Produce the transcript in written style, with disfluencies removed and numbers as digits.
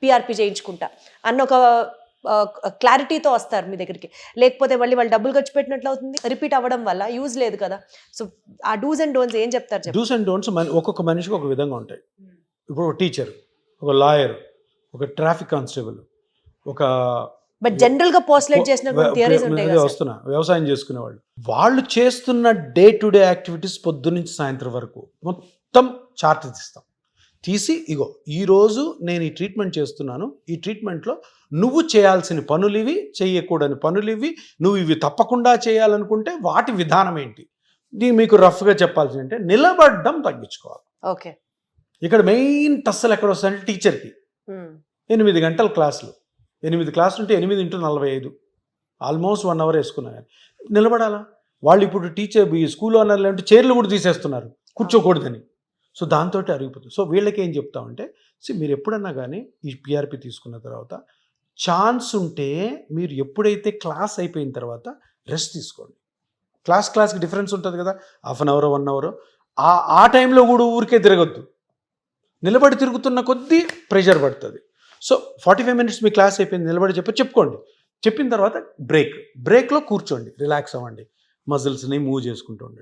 PRP చేయించుకుంటా అన్న ఒక క్లారిటీతో వస్తారు మీ దగ్గరికి. లేకపోతే మళ్ళీ వాళ్ళు డబ్బులు ఖర్చు పెట్టినట్లు అవుతుంది, రిపీట్ అవ్వడం వల్ల యూజ్ లేదు కదా. సో ఆ డూస్ అండ్ డోంట్స్ ఏం చెప్తారు? డూస్ అండ్ డోంట్స్ ఒక్కొక్క మనిషికి ఒక విధంగా ఉంటాయి. ఇప్పుడు ఒక టీచర్, ఒక లాయర్, ఒక ట్రాఫిక్ కానిస్టేబుల్, ఒక బట్ జనరల్ గా పోస్టులేట్ చేసినటువంటి థియరీస్ ఉంటాయి కదా. వస్తున్నా వ్యవసాయం చేసుకునేవాళ్ళు, వాళ్ళు చేస్తున్న డే టు డే యాక్టివిటీస్ పొద్దున్న నుంచి సాయంత్రం వరకు మొత్తం చార్ట్ తీస్తాం. తీసి ఇగో ఈరోజు నేను ఈ ట్రీట్మెంట్ చేస్తున్నాను, ఈ ట్రీట్మెంట్లో నువ్వు చేయాల్సిన పనులు ఇవి, చేయకూడని పనులు ఇవి, నువ్వు ఇవి తప్పకుండా చేయాలనుకుంటే వాటి విధానం ఏంటి. దీన్ని మీకు రఫ్గా చెప్పాల్సి అంటే నిలబడడం తగ్గించుకోవాలి. ఓకే. ఇక్కడ మెయిన్ టస్సలు ఎక్కడ వస్తాయంటే టీచర్కి 8 గంటల క్లాసులు, 8 క్లాసులు ఉంటే 8 × 45 ఆల్మోస్ట్ 1 అవర్ వేసుకున్నా. కానీ నిలబడాలా? వాళ్ళు ఇప్పుడు టీచర్ స్కూల్లో అన్నారు అంటే చైర్లు కూడా తీసేస్తున్నారు కూర్చోకూడదని. సో దాంతో అరిగిపోతుంది. సో వీళ్ళకి ఏం చెప్తామంటే, మీరు ఎప్పుడన్నా కానీ ఈ పిఆర్పి తీసుకున్న తర్వాత ఛాన్స్ ఉంటే మీరు ఎప్పుడైతే క్లాస్ అయిపోయిన తర్వాత రెస్ట్ తీసుకోండి. క్లాస్కి డిఫరెన్స్ ఉంటుంది కదా, హాఫ్ అన్ అవర్ 1 అవర్. ఆ టైంలో కూడా ఊరికే తిరగద్దు. నిలబడి తిరుగుతున్న కొద్దీ ప్రెషర్ పడుతుంది. సో 45 మినిట్స్ మీ క్లాస్ అయిపోయింది, నిలబడి చెప్పుకోండి. చెప్పిన తర్వాత బ్రేక్లో కూర్చోండి, రిలాక్స్ అవ్వండి, మజిల్స్ని మూవ్ చేసుకుంటూ ఉండండి.